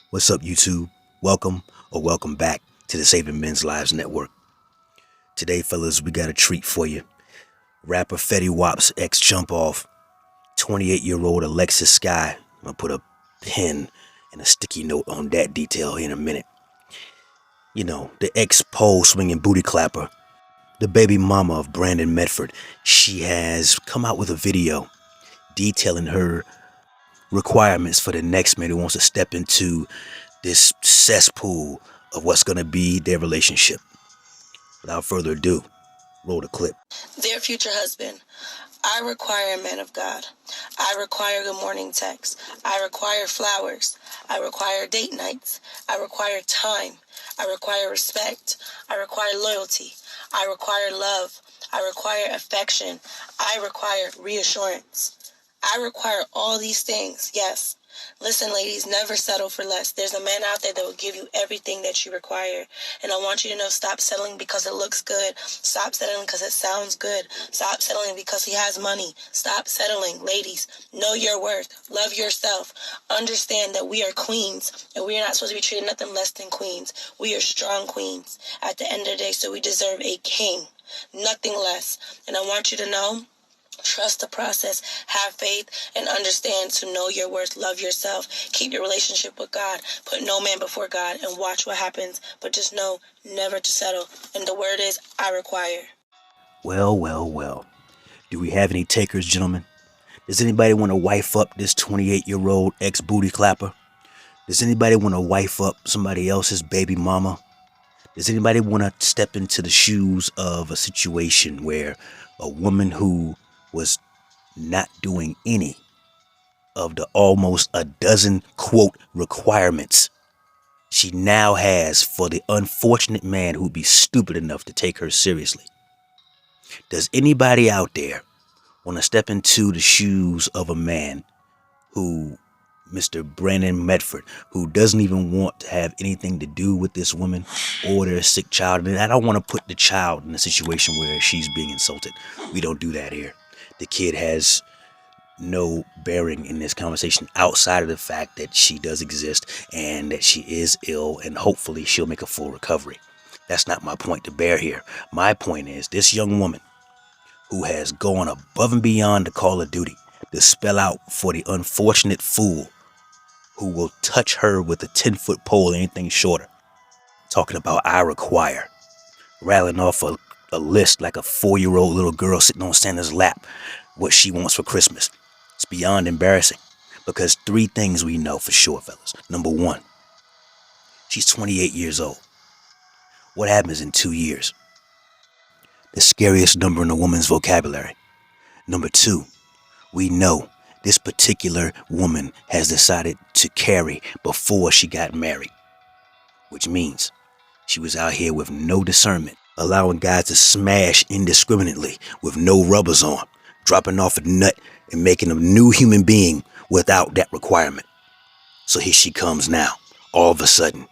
What's up, YouTube? Welcome or welcome back to the Saving Men's Lives Network. Today, fellas, we got a treat for you. Rapper Fetty Wap's ex-jump-off, 28-year-old Alexis Sky. I'm going to put a pin and a sticky note on that detail in a minute. You know, the ex-pole swinging booty clapper, the baby mama of Brandon Medford. She has come out with a video detailing her requirements for the next man who wants to step into this cesspool of what's going to be their relationship. Without further ado, roll the clip. Dear future husband, I require a man of God. I require good morning texts. I require flowers. I require date nights. I require time. I require respect. I require loyalty. I require love. I require affection. I require reassurance. I require all these things, yes. Listen, ladies, never settle for less. There's a man out there that will give you everything that you require. And I want you to know, stop settling because it looks good. Stop settling because it sounds good. Stop settling because he has money. Stop settling. Ladies, know your worth. Love yourself. Understand that we are queens, and we are not supposed to be treated nothing less than queens. We are strong queens at the end of the day, so we deserve a king, nothing less. And I want you to know, trust the process, have faith, and understand to know your worth, love yourself, keep your relationship with God, put no man before God, and watch what happens. But just know never to settle. And the word is, I require. Well. Do we have any takers, gentlemen? Does anybody want to wife up this 28-year-old ex-booty clapper? Does anybody want to wife up somebody else's baby mama? Does anybody want to step into the shoes of a situation where a woman who was not doing any of the almost a dozen, quote, requirements she now has for the unfortunate man who'd be stupid enough to take her seriously? Does anybody out there want to step into the shoes of a man who, Mr. Brandon Medford, who doesn't even want to have anything to do with this woman or their sick child? And I don't want to put the child in a situation where she's being insulted. We don't do that here. The kid has no bearing in this conversation outside of the fact that she does exist and that she is ill, and hopefully she'll make a full recovery. That's not my point to bear here. My point is this young woman who has gone above and beyond the call of duty to spell out for the unfortunate fool who will touch her with a 10-foot pole or anything shorter. Talking about I require. Rattling off a list like a 4-year-old little girl sitting on Santa's lap what she wants for Christmas. It's beyond embarrassing, because 3 things we know for sure, fellas. Number 1, she's 28 years old. What happens in 2 years? The scariest number in a woman's vocabulary. Number 2, we know this particular woman has decided to carry before she got married, which means she was out here with no discernment, allowing guys to smash indiscriminately with no rubbers on, dropping off a nut and making a new human being without that requirement. So here she comes now, all of a sudden,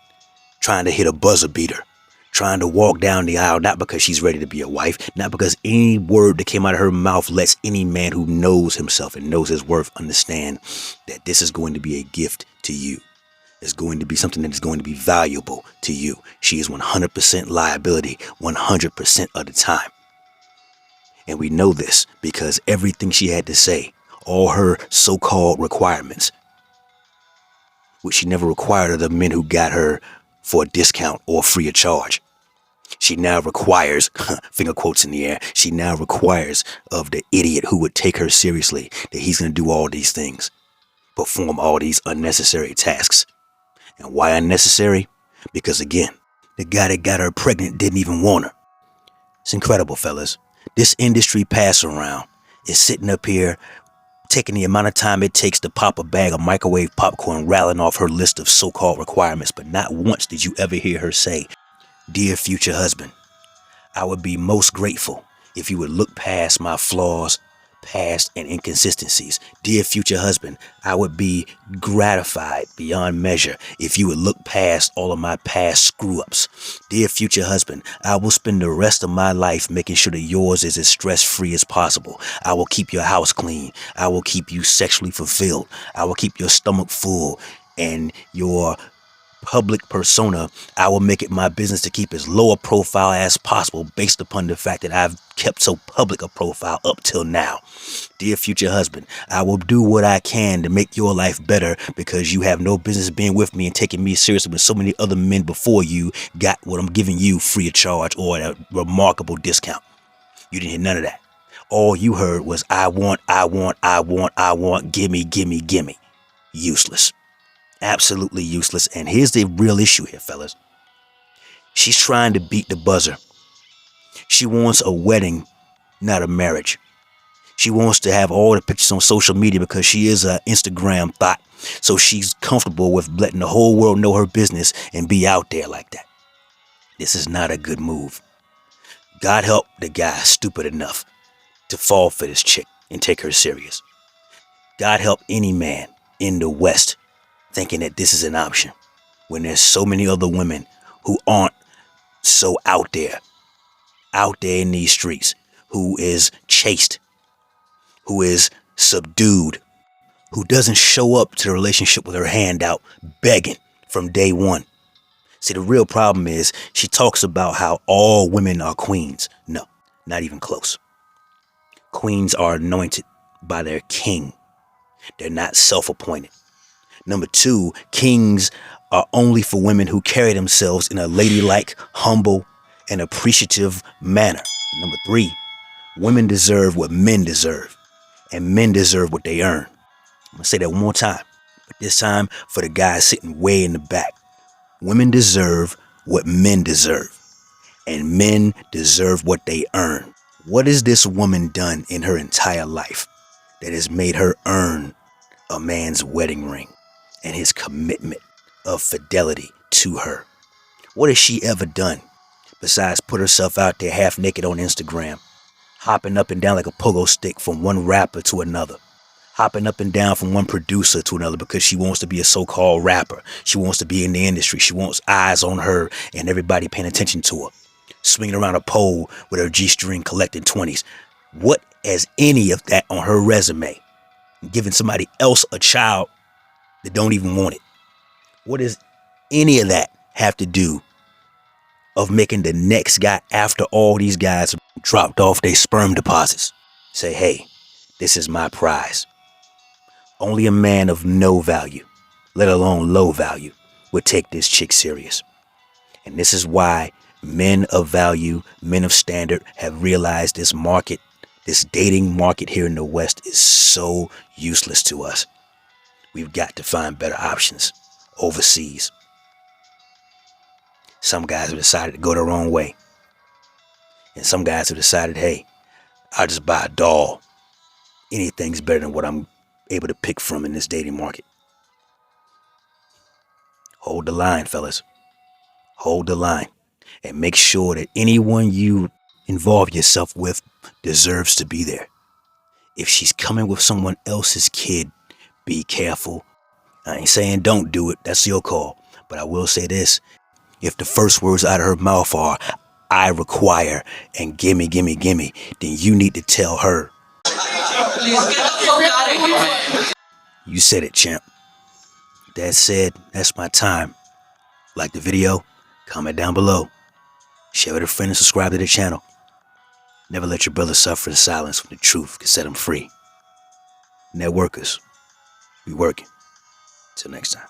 trying to hit a buzzer beater, trying to walk down the aisle, not because she's ready to be a wife, not because any word that came out of her mouth lets any man who knows himself and knows his worth understand that this is going to be a gift to you. It's going to be something that is going to be valuable to you. She is 100% liability 100% of the time. And we know this because everything she had to say, all her so-called requirements, which she never required of the men who got her for a discount or free of charge, she now requires, finger quotes in the air, she now requires of the idiot who would take her seriously that he's going to do all these things, perform all these unnecessary tasks. And why unnecessary? Because again, the guy that got her pregnant didn't even want her. It's incredible, fellas. This industry pass around is sitting up here taking the amount of time it takes to pop a bag of microwave popcorn, rattling off her list of so-called requirements, but not once did you ever hear her say, "Dear future husband, I would be most grateful if you would look past my flaws, past and inconsistencies. Dear future husband, I would be gratified beyond measure if you would look past all of my past screw-ups. Dear future husband, I will spend the rest of my life making sure that yours is as stress-free as possible. I will keep your house clean. I will keep you sexually fulfilled. I will keep your stomach full, and your public persona, I will make it my business to keep as low a profile as possible based upon the fact that I've kept so public a profile up till now. Dear future husband, I will do what I can to make your life better because you have no business being with me and taking me seriously when so many other men before you got what I'm giving you free of charge or at a remarkable discount. You didn't hear none of that. All you heard was I want, gimme, gimme, gimme. Useless. Absolutely useless. And here's the real issue here, fellas. She's trying to beat the buzzer. She wants a wedding, not a marriage. She wants to have all the pictures on social media because she is an Instagram thot. So she's comfortable with letting the whole world know her business and be out there like that. This is not a good move. God help the guy stupid enough to fall for this chick and take her serious. God help any man in the West thinking that this is an option when there's so many other women who aren't so out there in these streets, who is chaste, who is subdued, who doesn't show up to the relationship with her hand out begging from day one. See, the real problem is she talks about how all women are queens. No, not even close. Queens are anointed by their king. They're not self-appointed. Number two, kings are only for women who carry themselves in a ladylike, humble, and appreciative manner. Number three, women deserve what men deserve, and men deserve what they earn. I'm going to say that one more time, but this time for the guys sitting way in the back. Women deserve what men deserve, and men deserve what they earn. What has this woman done in her entire life that has made her earn a man's wedding ring and his commitment of fidelity to her? What has she ever done besides put herself out there half naked on Instagram, hopping up and down like a pogo stick from one rapper to another, hopping up and down from one producer to another because she wants to be a so-called rapper. She wants to be in the industry. She wants eyes on her and everybody paying attention to her, swinging around a pole with her G-string collecting 20s. What has any of that on her resume? Giving somebody else a child that don't even want it. What does any of that have to do of making the next guy after all these guys dropped off their sperm deposits say, hey, this is my prize? Only a man of no value, let alone low value, would take this chick serious. And this is why men of value, men of standard have realized this market, this dating market here in the West is so useless to us. We've got to find better options overseas. Some guys have decided to go their own way. And some guys have decided, hey, I'll just buy a doll. Anything's better than what I'm able to pick from in this dating market. Hold the line, fellas. Hold the line. And make sure that anyone you involve yourself with deserves to be there. If she's coming with someone else's kid, be careful. I ain't saying don't do it. That's your call. But I will say this. If the first words out of her mouth are, I require and gimme, gimme, gimme, then you need to tell her. Please get the fuck out of here. You said it, champ. That said, that's my time. Like the video, comment down below. Share with a friend and subscribe to the channel. Never let your brother suffer in silence when the truth can set him free. Networkers, we working. Till next time.